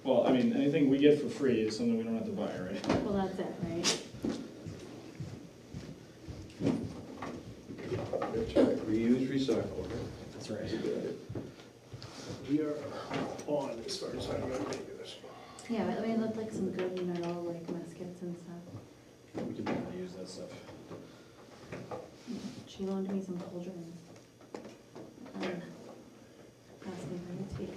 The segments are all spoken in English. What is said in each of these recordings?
Well, I mean, anything we get for free is something we don't have to buy, right? Well, that's it, right? That's right, reuse, recycle, right? That's right. You got it. We are on as far as I'm gonna make this. Yeah, but I mean, it looked like some good metal, like muskets and stuff. We could definitely use that stuff. She loaned me some cauldrons. Asked me for it too.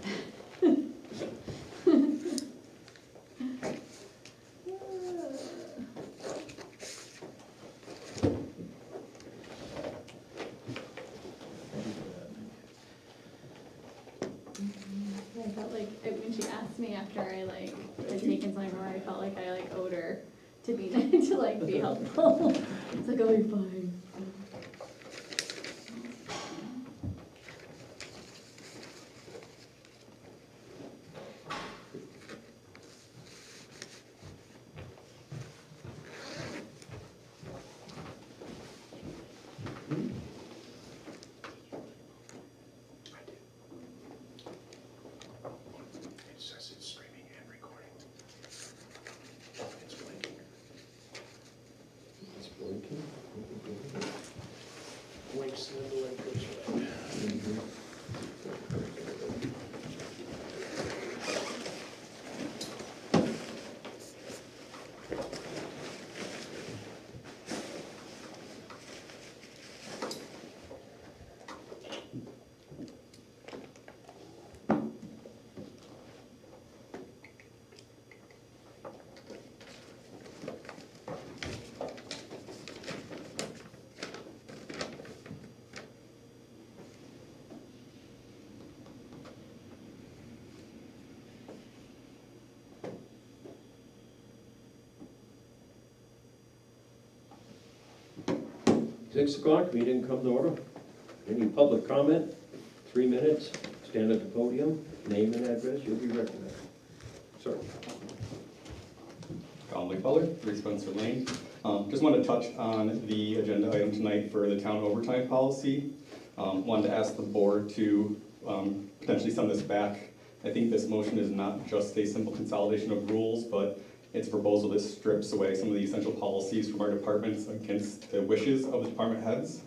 I felt like, when she asked me after I like had taken something more, I felt like I like owed her to be, to like be helpful. It's like, oh, you're fine. It says it's streaming and recording. It's blinking. It's blinking. Blinks and then the light goes away. Six o'clock, meeting come to order. Any public comment? 3 minutes, stand at the podium, name and address, you'll be recognized. Sir. Conley Feller, 3 Spencer Lane. Just want to touch on the agenda item tonight for the town overtime policy. Wanted to ask the board to potentially send this back. I think this motion is not just a simple consolidation of rules, but it's a proposal that strips away some of the essential policies from our departments against the wishes of the department heads.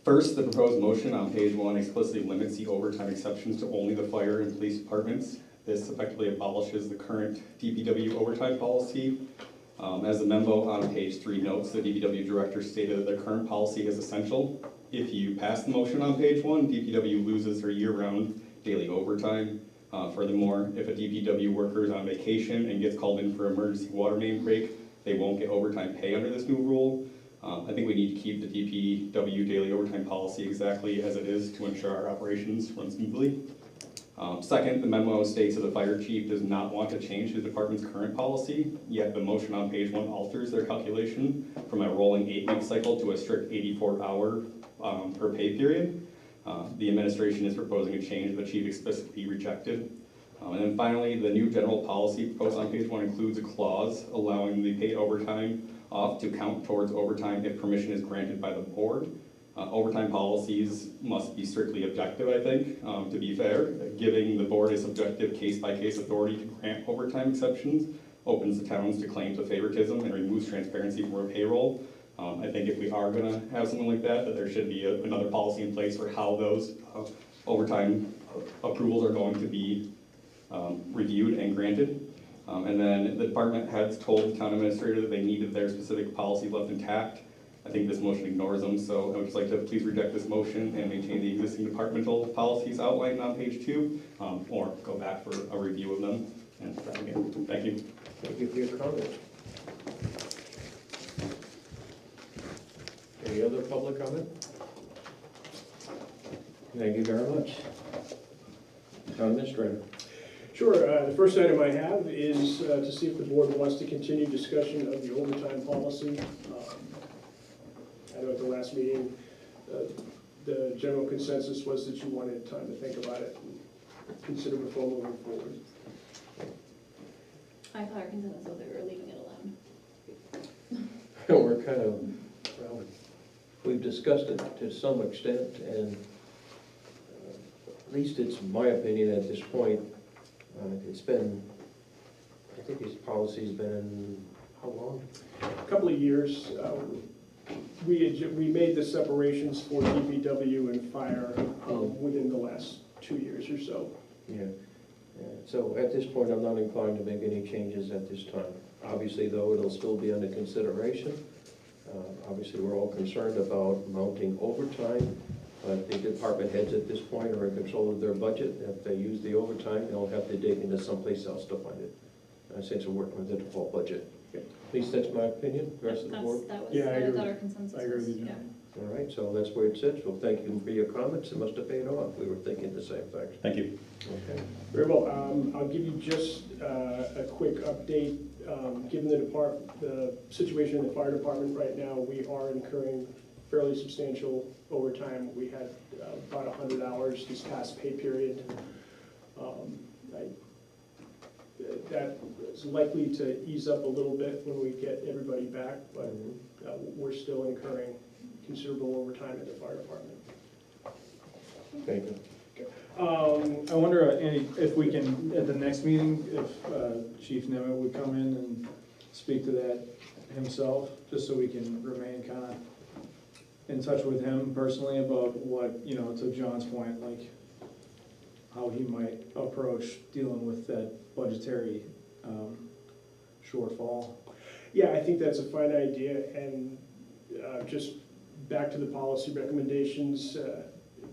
First, the proposed motion on page 1 explicitly limits the overtime exceptions to only the fire and police departments. This effectively abolishes the current DPW overtime policy. As the memo on page 3 notes, the DPW director stated that the current policy is essential. If you pass the motion on page 1, DPW loses their year-round daily overtime. Furthermore, if a DPW worker is on vacation and gets called in for emergency water main break, they won't get overtime pay under this new rule. I think we need to keep the DPW daily overtime policy exactly as it is to ensure our operations run smoothly. Second, the memo states that the fire chief does not want to change his department's current policy, yet the motion on page 1 alters their calculation from a rolling 8-week cycle to a strict 84-hour per pay period. The administration is proposing a change the chief explicitly rejected. And then finally, the new general policy proposed on page 1 includes a clause allowing the paid overtime off to count towards overtime if permission is granted by the board. Overtime policies must be strictly objective, I think, to be fair. Giving the board a subjective case-by-case authority to grant overtime exceptions opens the towns to claims of favoritism and removes transparency from our payroll. I think if we are gonna have something like that, there should be another policy in place for how those overtime approvals are going to be reviewed and granted. And then the department heads told the town administrator that they needed their specific policy left intact. I think this motion ignores them, so I would just like to please reject this motion and maintain the existing departmental policies outlined on page 2, or go back for a review of them. And again, thank you. Thank you for your comment. Any other public comment? Thank you very much. Town administrator. Sure, the first item I have is to see if the board wants to continue discussion of the overtime policy. I know at the last meeting, the general consensus was that you wanted time to think about it and consider before moving forward. I thought our consensus was that we were leaving it alone. We're kind of, well, we've discussed it to some extent, and at least it's my opinion at this point, it's been, I think this policy's been, how long? A couple of years, we made the separations for DPW and fire within the last 2 years or so. Yeah. So at this point, I'm not inclined to make any changes at this time. Obviously, though, it'll still be under consideration. Obviously, we're all concerned about mounting overtime, but the department heads at this point are in control of their budget. If they use the overtime, they'll have to dig into someplace else to find it, since we're working with the default budget. At least that's my opinion, the rest of the board. That was, Yeah, I agree that with- our consensus I agree was, with you, yeah. John. All right, so that's where it sits. Well, thank you for your comments. It must have paid off. We were thinking the same thing. Thank you. Okay. Very well. I'll give you just a quick update. Given the situation in the fire department right now, we are incurring fairly substantial overtime. We had about 100 hours this past pay period. That is likely to ease up a little bit when we get everybody back, but we're still incurring considerable overtime at the fire department. Thank you. I wonder, Andy, if we can, at the next meeting, if Chief Nemeth would come in and speak to that himself, just so we can remain kind of in touch with him personally about what, to John's point, like how he might approach dealing with that budgetary shortfall. Yeah, I think that's a fine idea, and just back to the policy recommendations,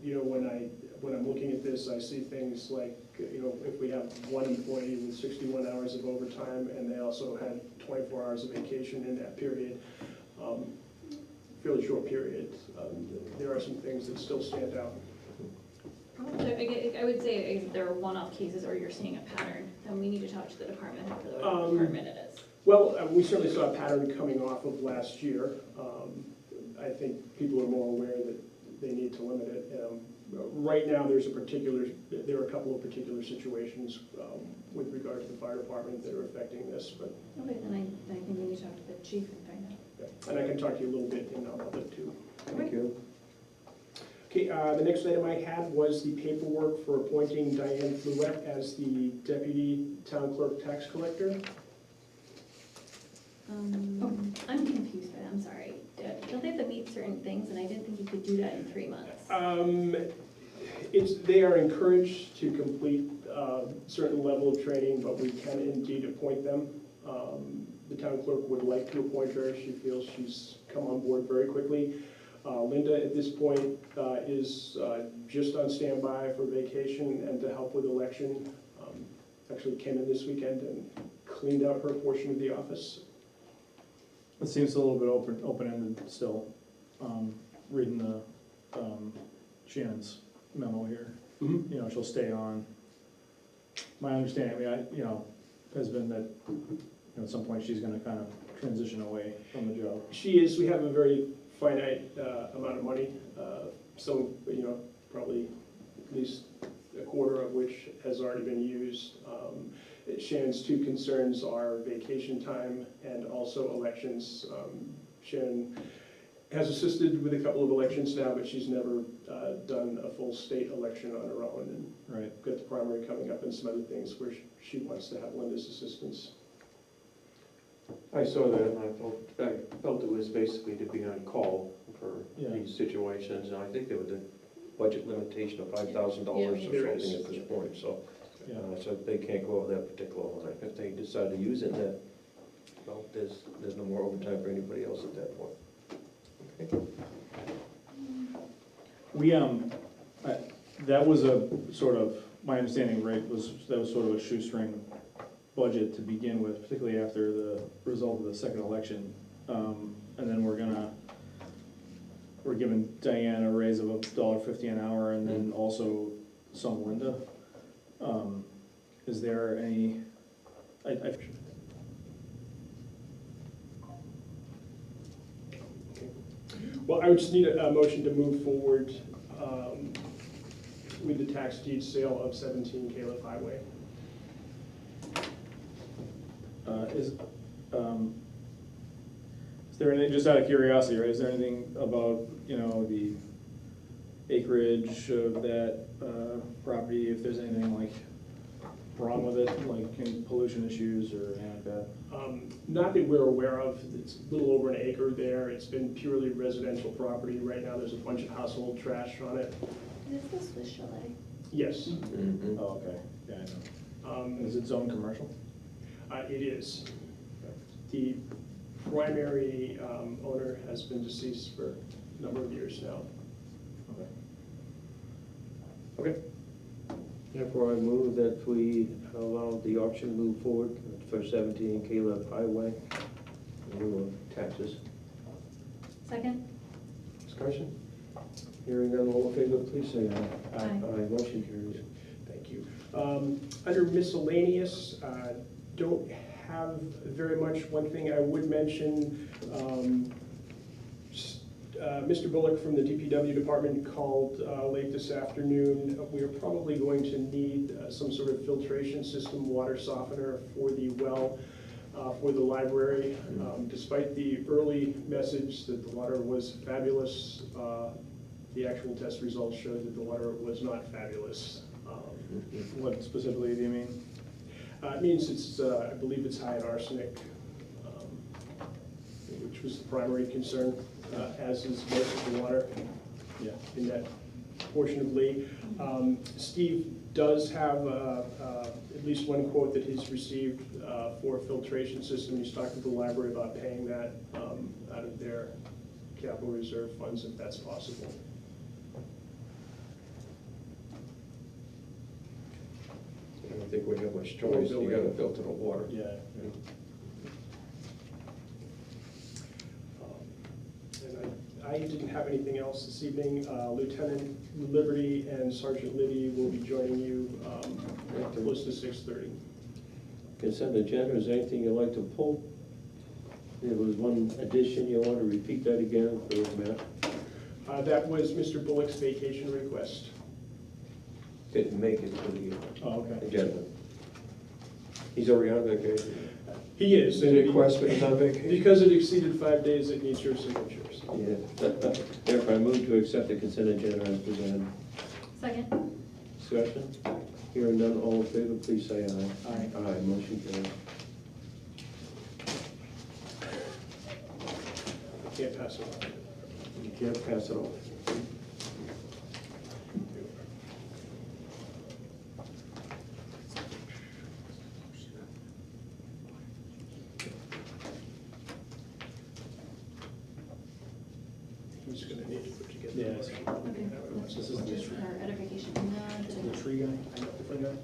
when I'm looking at this, I see things like, if we have one employee with 61 hours of overtime, and they also had 24 hours of vacation in that period, fairly short period, there are some things that still stand out. I would say if there are one-off cases or you're seeing a pattern, then we need to talk to the department head for the department it is. Well, we certainly saw a pattern coming off of last year. I think people are more aware that they need to limit it. Right now, there are a couple of particular situations with regard to the fire department that are affecting this, but, Okay, then I think we need to talk to the chief and find out. yeah. And I can talk to you a little bit in public too. Thank you. Okay, the next item I had was the paperwork for appointing Diane Fluette as the deputy town clerk tax collector. I'm confused by that, I'm sorry. Don't they have to meet certain things, and I didn't think you could do that in 3 months? They are encouraged to complete a certain level of training, but we can indeed appoint them. The town clerk would like to appoint her. She feels she's come on board very quickly. Linda, at this point, is just on standby for vacation and to help with election. Actually came in this weekend and cleaned out her portion of the office. It seems a little bit open-ended still, reading the Shannon's memo here. She'll stay on. My understanding, has been that, at some point she's gonna kind of transition away from the job. She is. We have a very finite amount of money, probably at least a quarter of which has already been used. Shannon's two concerns are vacation time and also elections. Shannon has assisted with a couple of elections now, but she's never done a full state election on her own, and Right. got the primary coming up and some other things where she wants to have Linda's assistance. I saw that, and I felt it was basically to be on call for Yeah. these situations, and I think There was a budget limitation of $5,000 or There is. something at this point, so, Yeah. so they can't go over that particular line. If they decide to use it, then, well, there's no more overtime for anybody else at that point. Okay. We, that was a sort of, my understanding, right, that was sort of a shoestring budget to begin with, particularly after the result of the second election. And then we're giving Diane a raise of $1.50 an hour, and then also some Linda. Is there any, Well, I would just need a motion to move forward with the tax deed sale of 17 Caleb Highway. Is there any, just out of curiosity, right, is there anything about, acreage of that property, if there's anything like wrong with it, like any pollution issues or anything like that? Not that we're aware of. It's a little over an acre there. It's been purely residential property. Right now, there's a bunch of household trash on it. Is this Swiss Chalet? Yes, Mhm. Oh, okay, yeah, I know. Is it zone commercial? it is. The primary owner has been deceased for a number of years now. Okay. Okay. Therefore, I move that we allow the auction move forward for 17 Caleb Highway. In lieu of taxes. Second? Discussion? Hearing none, all in favor, please say aye. Aye. Aye, motion carries. Thank you. Under miscellaneous, don't have very much. One thing I would mention, Mr. Bullock from the DPW department called late this afternoon. We are probably going to need some sort of filtration system, water softener for the well, for the library. Despite the early message that the water was fabulous, the actual test results showed that the water was not fabulous. What specifically do you mean? It means it's, I believe it's high in arsenic, which was the primary concern, as is most of the water Yeah. in that portion of Lee. Steve does have at least one quote that he's received for a filtration system. He's talked with the library about paying that out of their capital reserve funds if that's possible. I don't think we have much choice, you gotta filter the water. Yeah. And I didn't have anything else this evening. Lieutenant Liberty and Sergeant Liddy will be joining you close to 6:30. Consent agenda, is there anything you'd like to pull? There was one addition, you want to repeat that again for Matt? That was Mr. Bullock's vacation request. Didn't make it to the Oh, okay. agenda. He's already on vacation. He is. Is it a request, but he's on vacation? Because it exceeded 5 days, it needs your signatures. Yeah. Therefore, I move to accept the consent agenda as presented. Second? Discussion? Hearing none, all in favor, please say aye. Aye. Aye, motion carries. Can't pass it on. You can't pass it off. He's gonna need to put together. Yeah, it's- Okay. This is the Just tree. our edification. The tree guy, different guy?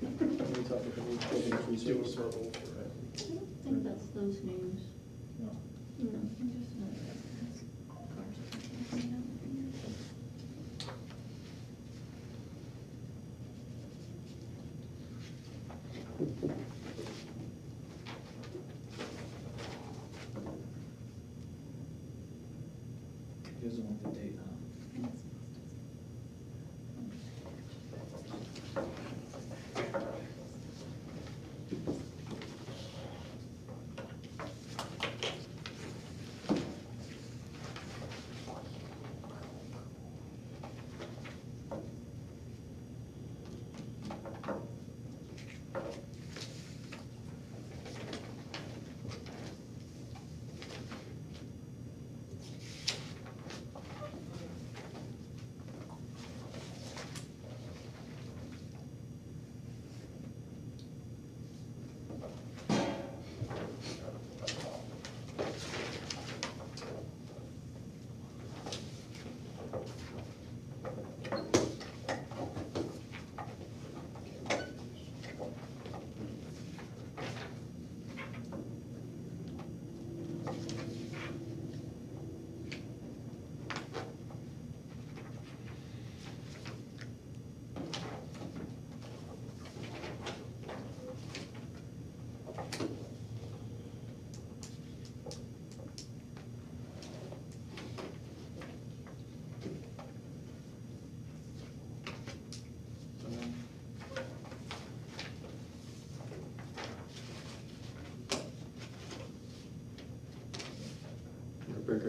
We talked about the tree Do a service. verbal. I don't think that's those names. No. No, I just know that it's cars. He doesn't want the date, huh?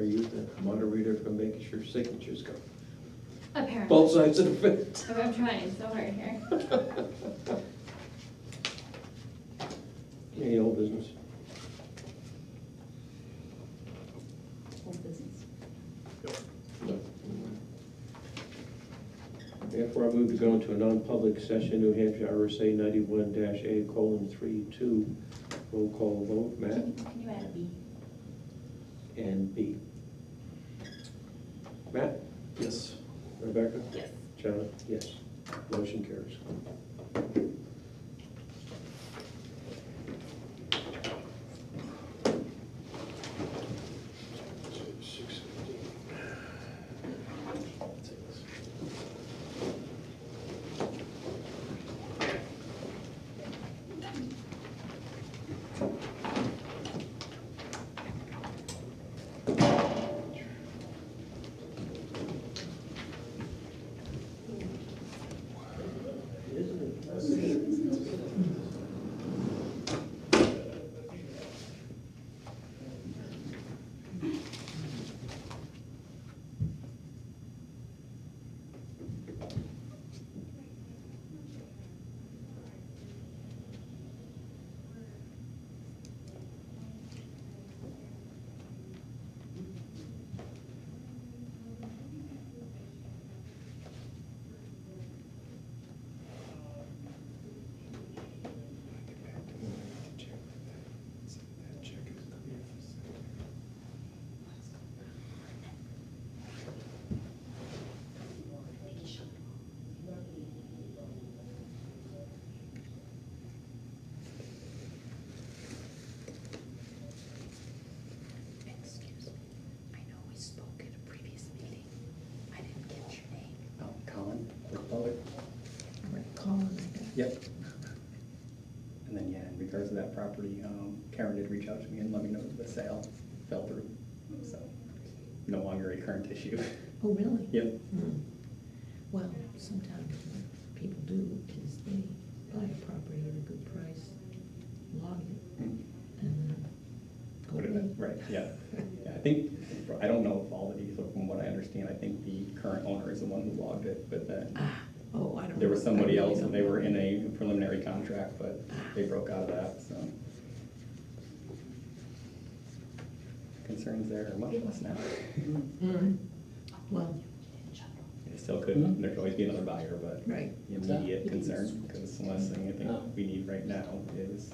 you the moderator for making sure signatures go? Apparently. Both sides of the fence. I'm trying so hard here. Any old business? Whole business. No. Therefore, I move to go into a non-public session, New Hampshire RSA 91-A:32. Roll call vote, Matt Can you add a B? and B. Matt? Yes. Rebecca? Yes. John? Yes. Motion carries. Excuse me, I know we spoke at a previous meeting. I didn't get your name. Oh, Colin, with public. Colin. Yep. And then, yeah, in regards to that property, Karen did reach out to me and let me know that the sale fell through, so no longer a current issue. Oh, really? Yep. Hmm. Well, sometimes what people do is they buy a property at a good price, log it, and then go Put it away. in, right, yeah. Yeah, I think, I don't know if all the details, from what I understand, I think the current owner is the one who logged it, but then Oh, I don't know. there was somebody I really else, and don't they were know. in a preliminary contract, but they broke out of that, so. Concerns there are much less now. Mhm. Well, It still could, there could always be another buyer, but right. the immediate concern, because the last thing I think we need right now is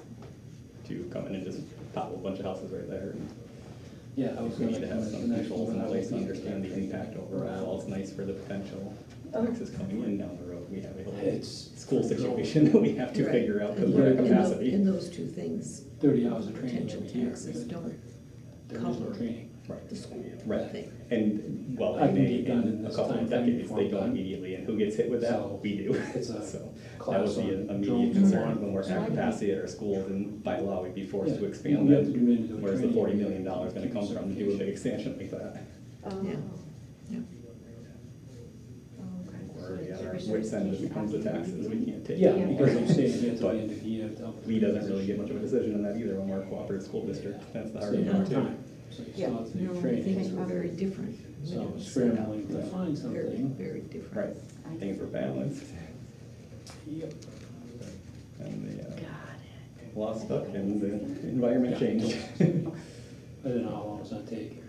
to come in and just pop a bunch of houses right there. And Yeah, I was we gonna need to have some the next controls one, in I place was to understand the impact overall. While it's nice for the potential taxes coming in down the road, we have a whole It's school situation that we have to Right. figure out because And we're at tho- capacity. And those two things, 30 hours of training potential every year. taxes don't There is no cover training. Right. the school Right. thing. And, well, I in can get done in a this couple of timeframe decades, before they I'm don't done. immediately, and who gets hit with that? So, We do. it's a So that class would be on an immediate drones concern and when we're so- at capacity at our schools, and by law, we'd be forced to Yeah, expand we have to do them. mandatory Where's the training. $40 million gonna come from to do a big expansion like that? Yeah, yeah. We're at our wit's end as it comes to taxes, we can't take. Yeah, it because anymore. I'm staying here till But the end of the year. till- we doesn't really get much of a decision on that either when we're a cooperative school district, that's the hard Staying part on too. time. So you still have to do No, training. things were very different. So when it was scrambling set up. to find Very, something. very different. Right, things were balanced, Yep. and the law stuck, and the environment changed. I don't know how long it's gonna take.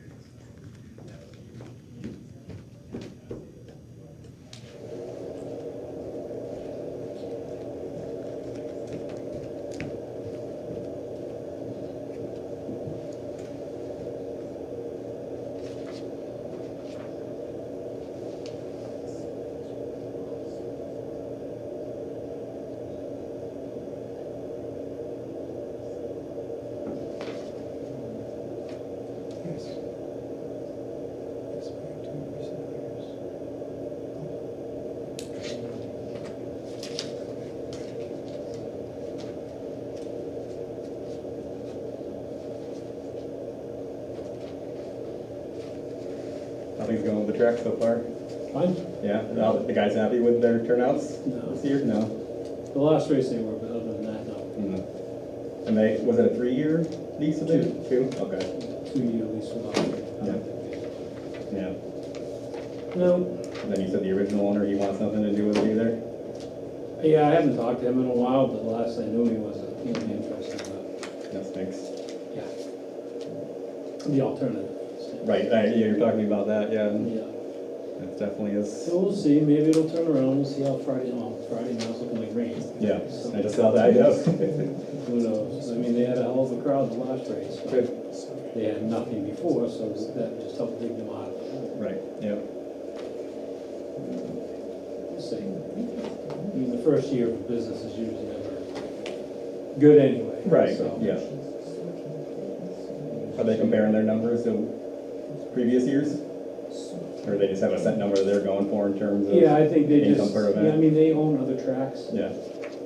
Nothing's going with the track so far? Fine? Yeah, the guys happy with their turnouts No. this year? No. The last race they were, but other than that, no. And was it a 3-year lease of it? Two. 2? Okay. 2-year lease without. Yeah. Yeah. No, And then you said the original owner, he wants nothing to do with it either? yeah, I haven't talked to him in a while, but the last I knew he wasn't really interested, but, That stinks. yeah. The alternative. Right, yeah, you're talking about that, yeah, and Yeah. it definitely is. So we'll see, maybe it'll turn around, we'll see how Friday, Friday now it's looking like rain. Yeah, So, I just saw that, yeah. who knows? I mean, they had a hell of a crowd the last race, but Good. they had nothing before, so that just helped dig them out. Right, yeah. We'll see. I mean, the first year of business is usually never good anyway. Right, so. yeah. Are they comparing their numbers to previous years? Or they just have a set number they're going for in terms of? Yeah, I think they income just, per yeah, event? I mean, they own other tracks, Yeah,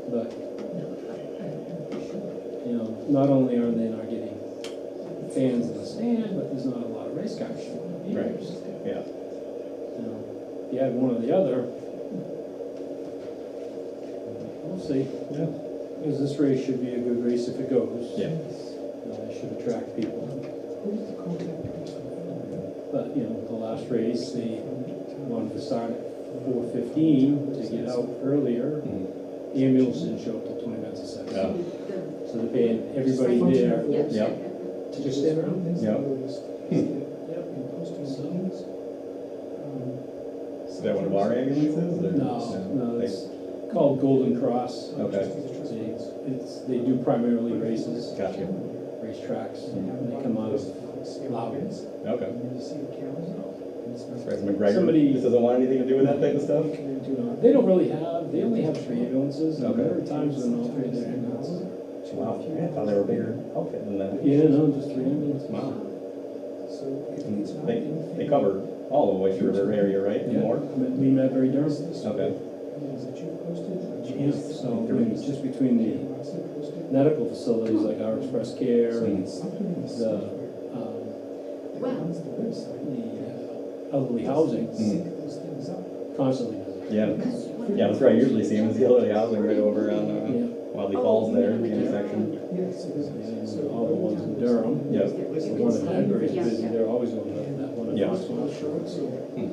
but, you know, not only are they not getting fans in the stand, but there's not a lot of race cars showing up either. Right. So, yeah, you know, if you had one or the other, we'll see. yeah, Because this race should be a good race if it goes. yeah. It should attract people. But, you know, the last race, they wanted to start at 4:15 to get out earlier. Mhm. The ambulance didn't show up till 20 minutes to 7. Yeah. So they're paying everybody there Yeah. to just stand around. Yeah. Yep. Is that one of our ambulances, or? No, They- it's called Golden Cross. Okay, They do primarily races, gotcha, racetracks, and they come out of Loudon. okay. Whereas McGregor Somebody- just doesn't want anything to do with that type of stuff? They don't really have, they only have 3 ambulances, and Okay. there are times when all 3 of their ambulances. Wow, I thought they were a bigger outfit than that. Yeah, no, just 3 ambulances. Wow. And they cover all of Oyster River area, right, and Yeah, more? Lee Madbury Durham. Okay, Yeah, so, I mean, just between the medical facilities like our Express Care and the, the elderly housing, constantly busy. yeah, yeah, that's where I usually see them, is the elderly housing right over on Yeah, Wadley Falls there, the intersection. and all the ones in Durham. Yeah, The one in Madbury's busy, they're always going to that one in Yeah. Foxwell. Hmm.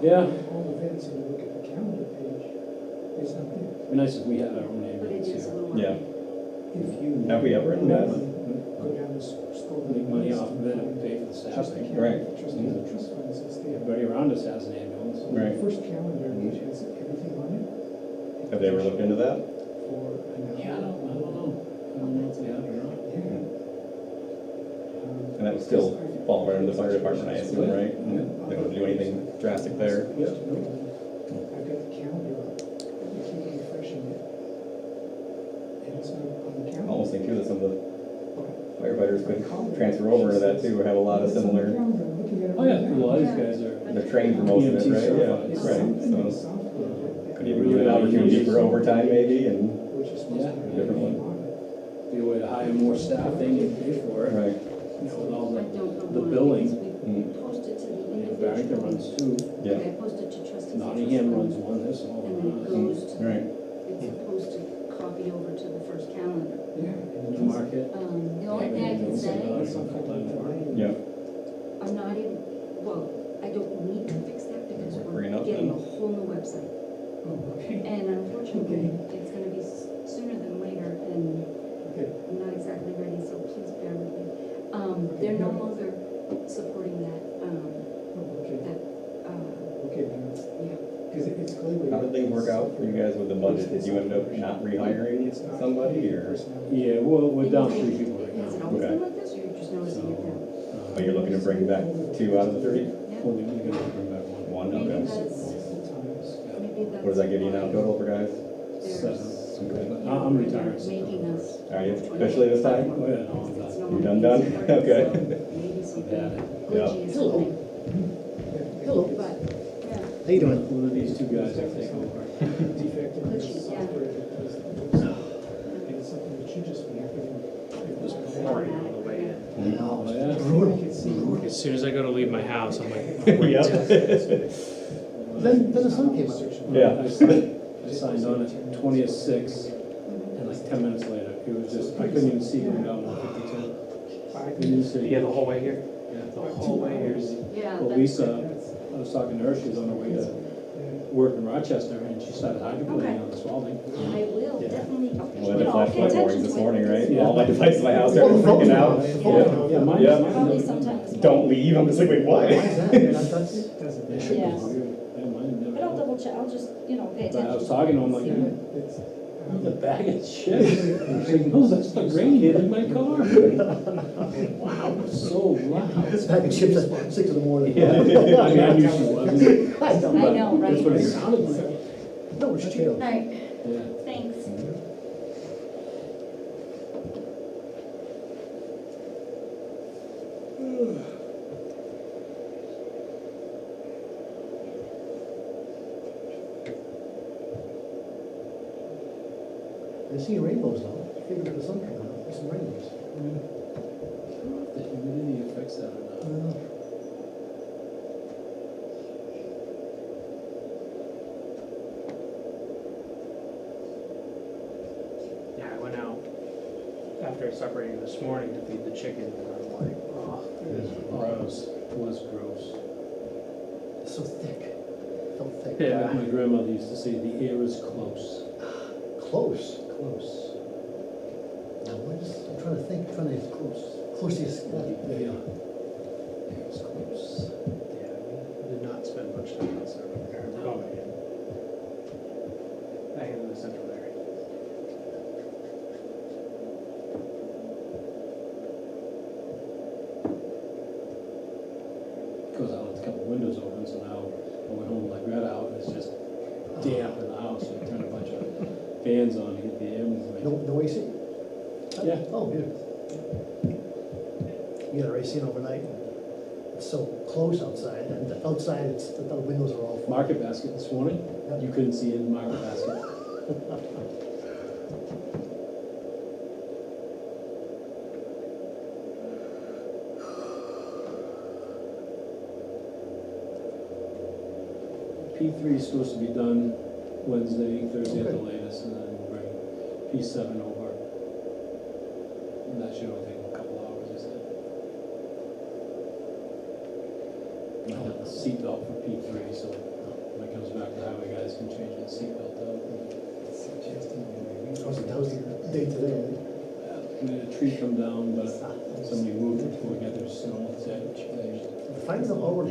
Yeah, all events and look at the calendar page, it's not there. it'd be nice if we had our own But it ambulance is a here. little. yeah. If you. Have we ever in that? Go down this school. Make money off of it and pay for the Just the staffing. calendar, Right. just the trust funds, it's there. Everybody around us has an ambulance. Right. The first calendar, which has everything on it. Have they ever looked into that? For an Yeah, I don't know. I don't know if they have or not. Yeah. And that would still fall under the fire department, I assume, right? They don't do anything drastic there? Yeah. I've got the calendar up, we keep refreshing it. And it's not on the I calendar. almost think too that some of the firefighters could transfer over into that too, or have a lot of similar, Oh, yeah, a lot of these guys are. they're trained for most of it, EMT right? certified. Yeah, right, so could even give an opportunity for overtime maybe, and, Yeah. different one. Be a way to hire more staffing and pay for it. right. You know, with all I don't know the why, billing. because Mm. we posted to the the, individual. Barrington runs 2, Yeah, I posted to trustees. Nottingham runs 1, this all And then it around. goes to, right, it's supposed to copy over to the first calendar. Newmarket. The only thing I can say, yeah, I'm not even, well, I don't need to fix that because Bring we're it up getting a then. whole new website. And unfortunately, it's gonna be sooner than later, and I'm not exactly ready, so please bear with me. They're no longer supporting that, Okay, yeah. because it's clearly. how did things work out for you guys with the budget? Did you end up not rehiring somebody, or, Yeah, well, we're down 3 people right Has it now. always Okay. been like this, or you're just noticing it now? are you looking to bring back 2 out of the 3? Yeah, Well, we're gonna bring back one. One, maybe okay. that's, maybe that's. What does that give you now total for guys? Seven. Okay. I'm retiring. Making us. Are you officially this time? Oh, yeah, no, I'm It's done. no You longer done? being supported, Okay. so Maybe something Had it. glitchy is Hello. happening, Hello. but, yeah. How you doing? One of these 2 guys will take over. Defective in the Glitchy, yeah. software that does the website. It's something that you just want to. Oh, yeah. Everybody can see. As soon as I go to leave my house, I'm like, Yeah. Then the sun came up. Yeah. I signed on at 20:06, and like 10 minutes later, it was just, I couldn't even see going down 152. Couldn't even see. you have the whole way here? The whole way here. Yeah, Well, that's, Lisa, I was talking to her, she's on her way to work in Rochester, and she started hydroplaning on the Spalding. I will Yeah. definitely, Well, I had you to know, flash I'll pay flood attention warnings this to it. morning, right? Yeah. All my devices in my house started freaking out. Yeah, mine, Yeah. Probably mine. sometime this morning. Don't leave, I'm just like, wait, why? Yeah. Yeah, mine never. But I'll double check, I'll just, you know, pay But attention. I was talking to him like, See what- it's the bag of shit. He's like, no, that's the gradient in my car. Wow, it's so loud. This bag of chips at 6 in the morning. Yeah, I mean, I knew she wasn't. I know. I know, right? That's what it sounded like. No, it's chill. All right, Yeah. thanks. I see rainbows though. I figured the sun coming out. There's some rainbows. The humidity affects that or I not. don't know. Yeah, I went out after separating this morning to feed the chicken, and I'm like, oh, it is gross. It was gross. It's so thick. Felt thick. Yeah. My grandmother used to say, the air is close. Close. Close. Now, I'm trying to think, close to your skin. Yeah. Air is close. Yeah, we did not spend much time outside of the car. Oh, man. I am in the central area. Because I left a couple windows open, so now I went home, let Greta out, and it's just damp in the house, so I turned a bunch of fans on to get the air moving. No AC? Yeah. Oh, beautiful. We had our AC in overnight. It's so close outside, and outside, the windows are all. Market basket this morning, you couldn't see in the market basket. P3 is supposed to be done Wednesday, Thursday at the latest, and then we'll bring P7 over. And that should only take a couple hours, he said. I have the seatbelt for P3, so when it comes back, the highway guys can change the seatbelt out. That was the day today. We had a tree come down, but somebody moved it before we got their snow. Finding the over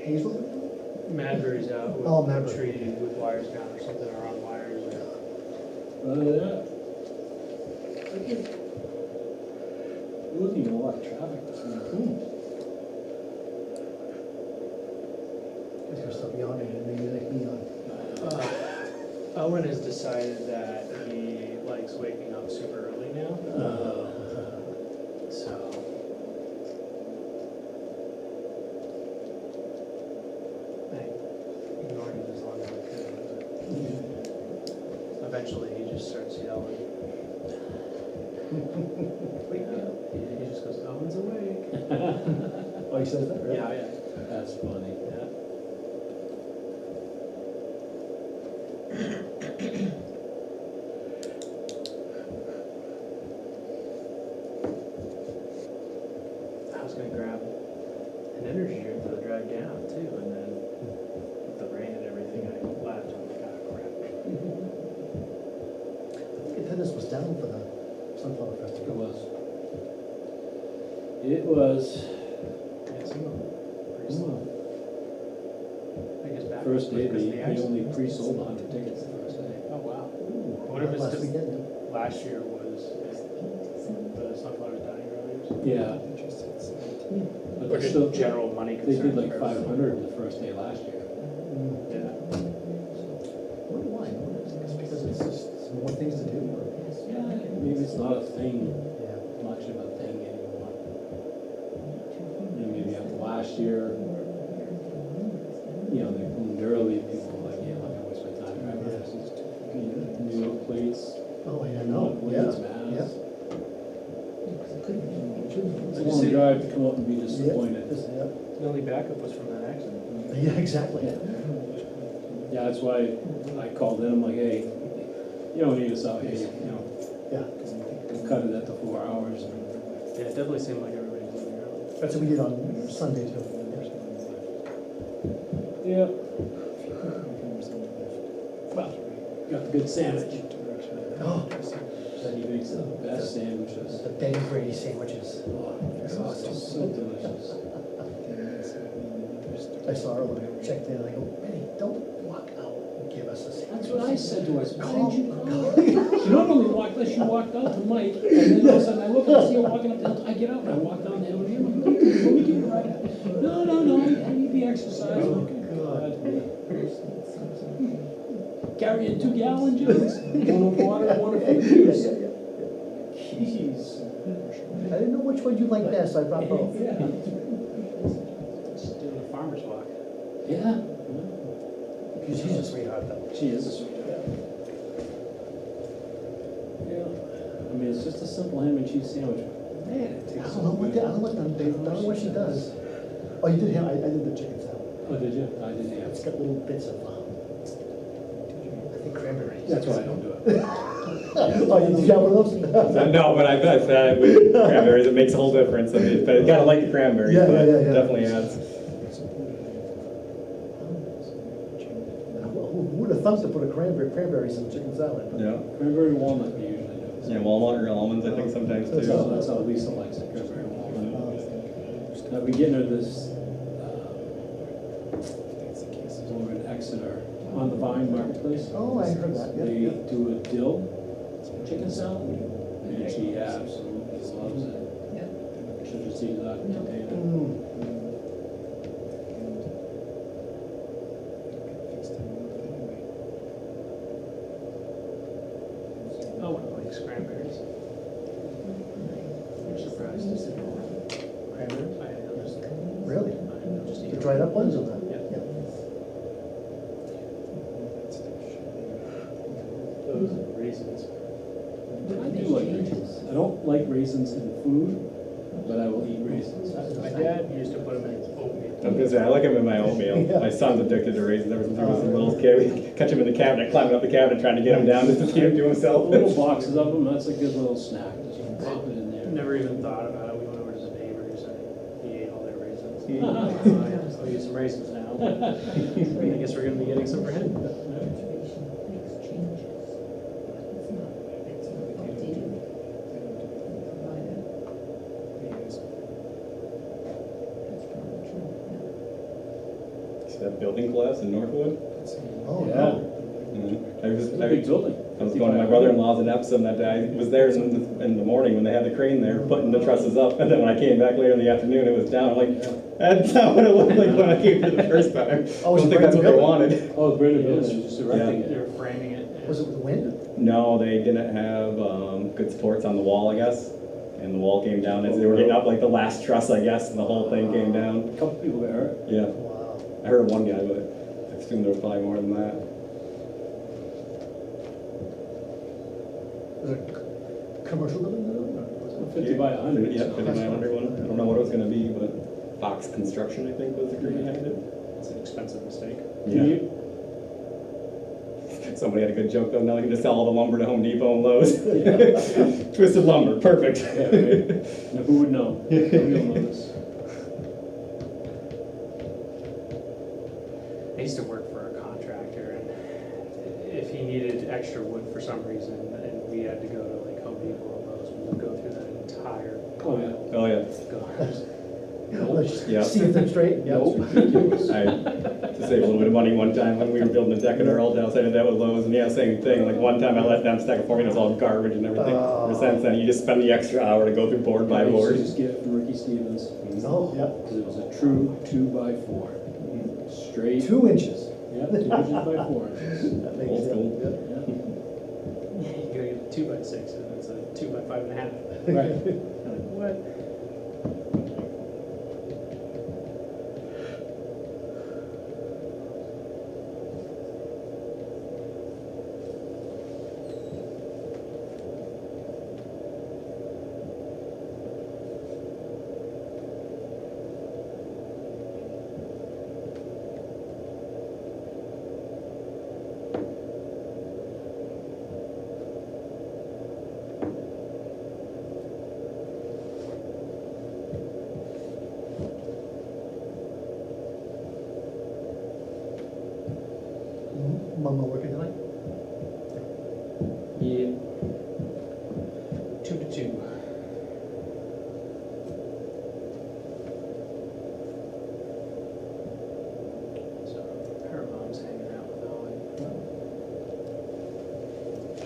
Hazel? Madbury's out Oh, with a Madbury. tree with wires down or something, or on wires. Yeah. There wasn't even a lot of traffic this morning. Guys gonna stop yawning and maybe like me on. Owen has decided that he likes waking up super early now, so. I ignored him as long as I could, but eventually he just starts yelling. He just goes, Owen's awake. Oh, he says that, right? Yeah, yeah. That's funny. Yeah. I was gonna grab an energy drink for the drive down too, and then with the rain and everything, I left. I'm like, oh crap. I think attendance was down for the Sunflower It Festival. was. It was. Yeah, some of them pretty slow. I guess back. First day, because of they the accident. only pre-sold 100 tickets the first day. Oh, wow. What if it's Last just, weekend, last year was the Sunflower Dining Room? Yeah. But Or they just still, general money they concerns? did like for 500 the first day last year. Yeah. I wonder why. It's because it's just more things to do. Or? Yeah, maybe it's not a thing, Yeah. much of a thing anymore. And maybe after last year, you know, they boomed early, people were like, yeah, I'm not gonna waste my time driving. This is New York plates, Oh, yeah, no no, plates, yeah, mass. yeah. It's a long drive to come up and be disappointed. Yeah, The only backup was from that accident. yeah, exactly. Yeah, that's why I called in, I'm like, hey, you don't need us out here, you know, Yeah. we'll cut it at the 4 hours. And Yeah, it definitely seemed like everybody was leaving early. That's what we did on Sunday too. Yeah. Well, got the good sandwich. Oh, He makes the best sandwiches. the Ben Brady sandwiches. Oh, so delicious. I saw her when I checked in, I go, Benny, don't walk out and give us a sandwich. That's what I said to us. Why did you call? She not only walked us, she walked out to Mike, and then all of a sudden I look and I see her walking up the hill. I get out and I walk down the hill and I'm like, let me give you a ride. No, I need the exercise. Oh, God. Carrying 2-gallon jugs, one of water, one of fruit juice. Jeez. I didn't know which one you liked best, so I brought both. Yeah. Just doing a farmer's walk. Yeah. She's a sweetheart though. She is a sweetheart. Yeah. I mean, it's just a simple ham and cheese sandwich. Man, it I tastes don't know so what, good. I don't know what she does. Oh, you did have, I did the chicken salad. Oh, did you? I did, It's yeah. got little bits of, I think cranberry. That's why I don't do it. Oh, you got one of those? No, but I bet that with cranberries, it makes a whole difference. I mean, but you gotta like the cranberries, Yeah, but yeah, it yeah. definitely adds. Who would have thought to put a cranberries in chicken salad? Yeah. Cranberry walnut we usually do. Yeah, walnut or almonds, I think sometimes That's too. how Lisa likes it, cranberry walnut. I've been getting her this, over in Exeter, on the Vine Marketplace. Oh, I heard that, yeah, They yeah. do a dill chicken salad, and she absolutely loves it. She'll just eat it out of the container. Mm. Oh, one likes cranberries. I'm surprised. Cranberries? I had those. Really? I just eat The them. dried up ones or the? Yeah. Yeah. Those are raisins. I do like raisins. I don't like raisins in food, but I will eat raisins. My dad used to put them in oatmeal. I was gonna say, I like them in my oatmeal. Yeah. My son's addicted to raisins. There was a little kid, we catch him in the cabinet, climbing up the cabinet, trying to get him down just to feed him to himself. Little boxes of them, that's a good little snack. Just pop it in there. Never even thought about it. We went over to the neighbors and he ate all their raisins. Mhm. I'll use some raisins now. I guess we're gonna be getting some for him. Situation makes changes, but it's not updated. Provided. That's probably true, yeah. See that building collapse in Northwood? Oh, Yeah. no. It's a big building. I was going to my brother-in-law's in Epsom that day. I was there in the morning when they had the crane there, putting the trusses up, and then when I came back later in the afternoon, it was down. I'm like, that's not what it looked like when I came here the first time. I Oh, don't think that's what they wanted. Oh, Brandon Village is just erecting They it. were framing it. Was it with the wind? No, they didn't have good supports on the wall, I guess. And the wall came down as they were getting up, like the last truss, I guess, and the whole thing came down. A couple people got hurt. Yeah, Wow. I heard one guy, but I assume there was probably more than that. Was it a commercial building or was it? 50 by 100. Yeah, 50 by 100 one. I don't know what it was gonna be, but Fox Construction, I think, was the group behind it. It's an expensive mistake. Yeah. Somebody had a good joke though, now they can just sell all the lumber to Home Depot and Lowe's. Twisted lumber, perfect. Yeah, right. Now, who would know? We'll know this. I used to work for a contractor, and if he needed extra wood for some reason, and we had to go to like Home Depot or Lowe's, we would go through that entire Oh, yeah. Oh, yeah. Yeah. See if they're straight? Yeah. I, to save a little bit of money one time when we were building the deck at our old house, I did that with Lowe's, and yeah, same thing. Like one time I let them stack it for me, and it was all garbage and everything. Oh. Ever since then, you just spend the extra hour to go through board by I used to board. just get it from Ricky Stevens. Oh, yeah. Because it was a true 2x4. Straight. 2 inches. Yeah, 2 inches by 4 inches. That makes Old sense. school. Yeah. You gotta get a 2x6, and it's a 2x5.5. Right. Like, what?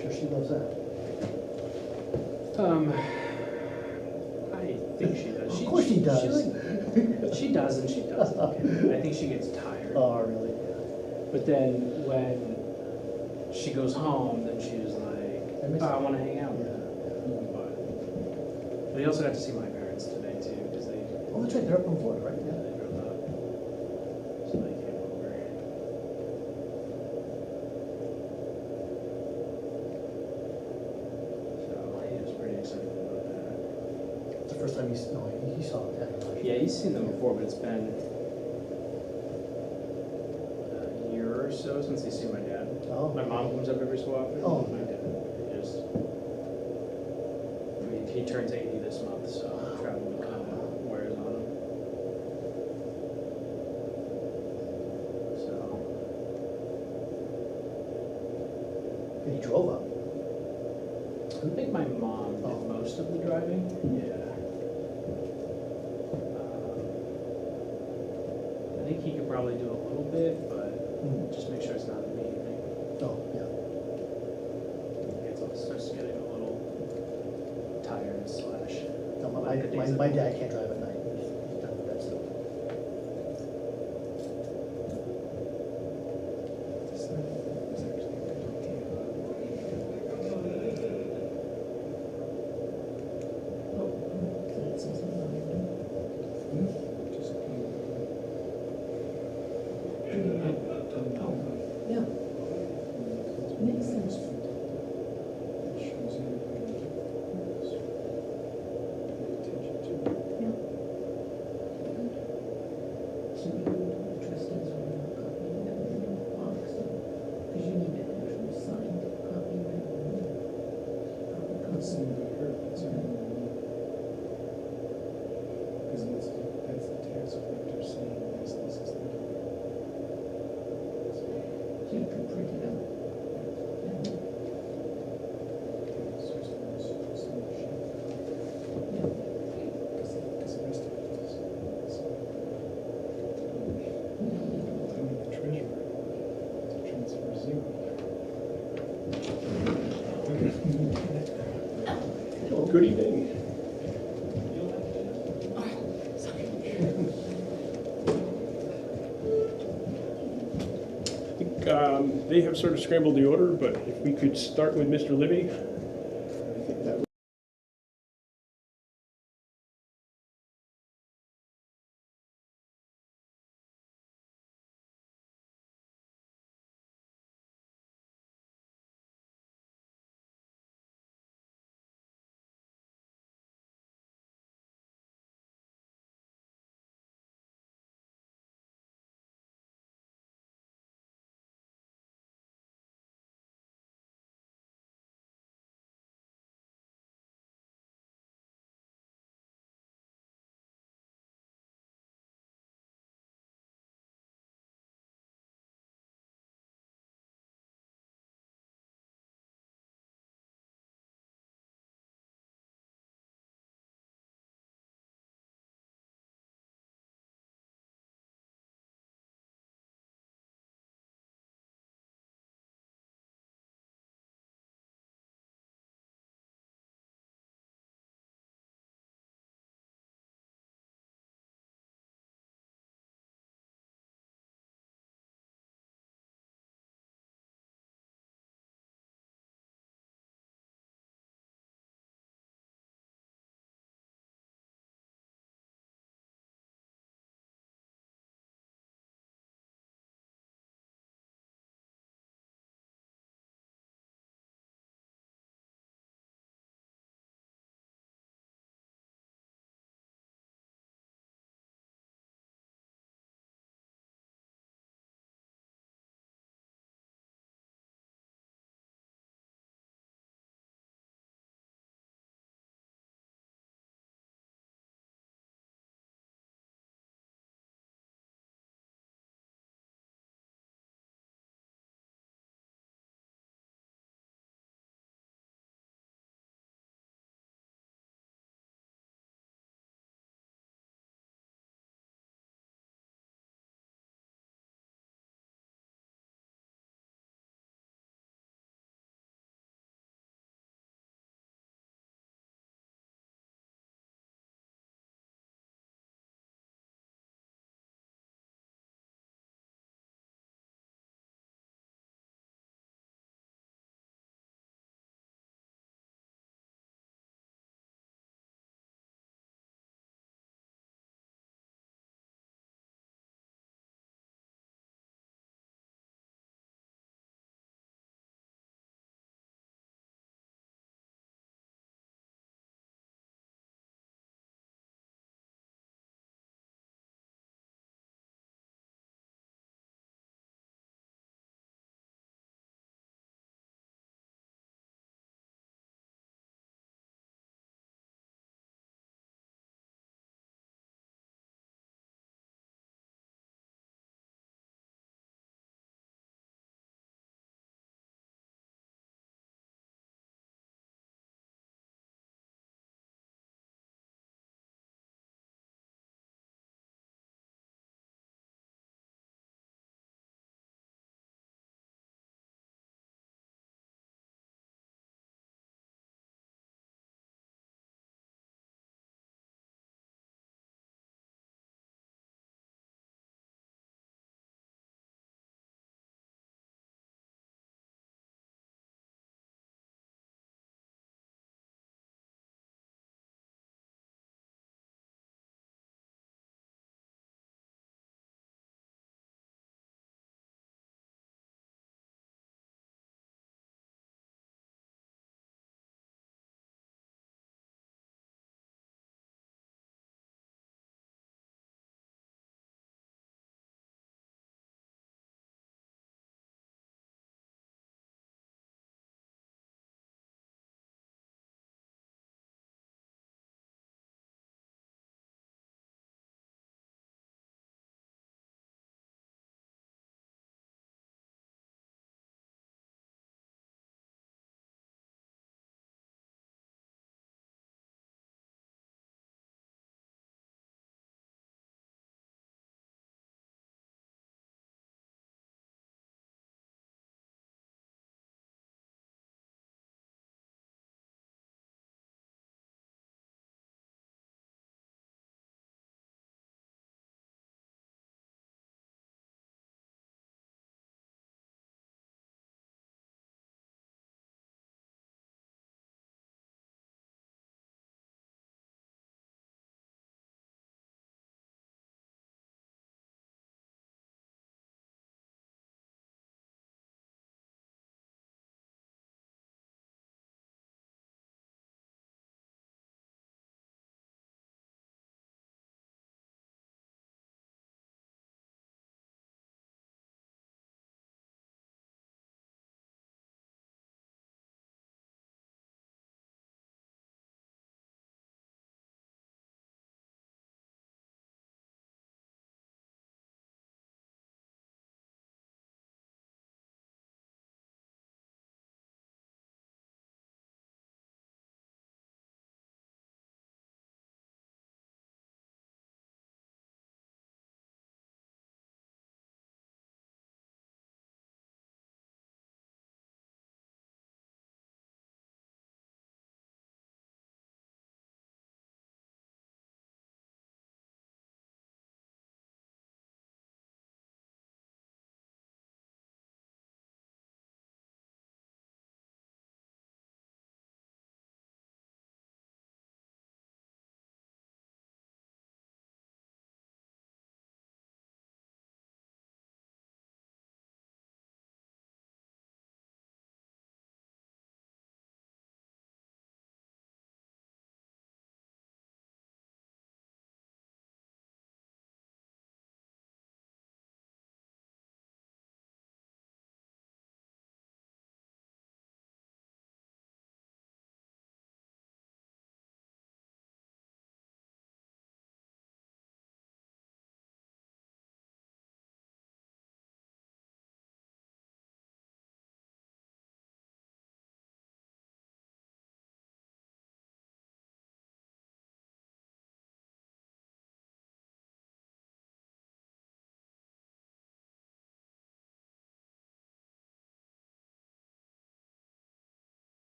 Sure she loves that. I think she does. Of course she does. She does and she doesn't. I think she gets tired. Oh, really? But then when she goes home, then she's like, I miss oh, I it. want to hang out with Yeah. her. But we also got to see my parents today too, because they Oh, that's right, they're up in Florida, right? Yeah. they drove up. So they came over. So he was pretty excited about that. It's the first time he's, no, he saw it, yeah. Yeah, he's seen them before, but it's been a year or so since he's seen my dad. Oh. My mom comes up every so often. Oh. My dad just, I mean, he turns 80 this month, so traveling kind of wears on him. So, And he drove up. I think my mom did Oh. most of the driving. Yeah. I think he could probably do a little bit, but just make sure it's not in the evening. Oh, yeah. Starts getting a little tired slash. No, my dad can't drive at night. He's done with that stuff. Yeah, makes sense. Yeah. So we go to the trustees with a copy of that little box, because you need an actual signed copy, right? That's Copy. that's the tax collector saying, yes, this is the. So you can print it out. Yeah. Yeah. Because the rest of it is. Telling the treasurer to transfer zero. Good evening. I think they have sort of scrambled the order, but if we could start with Mr. Libby.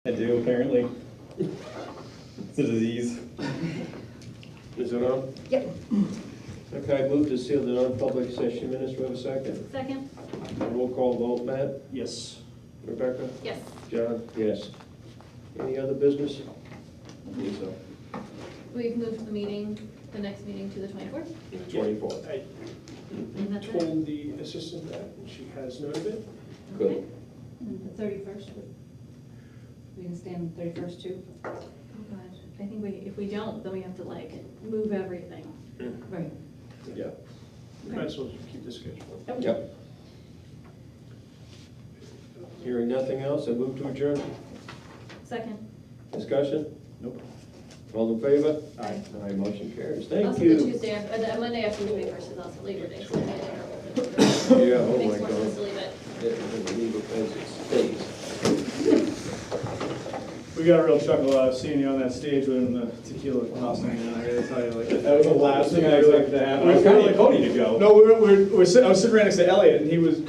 I do, apparently. It's a disease. Is it on? Yep. Okay, I move to seal the non-public session minutes. Do we have a second? Second? Roll call vote, Matt? Yes. Rebecca? Yes. John? Yes. Any other business? Lisa? We've moved the meeting, the next meeting to the 24th, 24th. I and that's it. told the assistant that, and she has noted it. Good. And the 31st, we can stay on the 31st too? Oh, God, I think if we don't, then we have to like move everything. Right. Yeah. Might as well keep the schedule. Yep. Hearing nothing else, I move to adjourn. Second. Discussion? Nope. All in favor? Aye. Aye, motion carries. Thank Also, the you. Tuesday, the Monday after the 21st is also Labor Day, so maybe Yeah, oh makes my more sense God. to leave it. Yeah, leave it as it stays. We got a real chuckle seeing you on that stage when the tequila tossing, man, I gotta tell you, like. That was the last thing I expected to happen. I was kinda like Cody to go. No, I was sitting right next to Elliot, and he was, Cody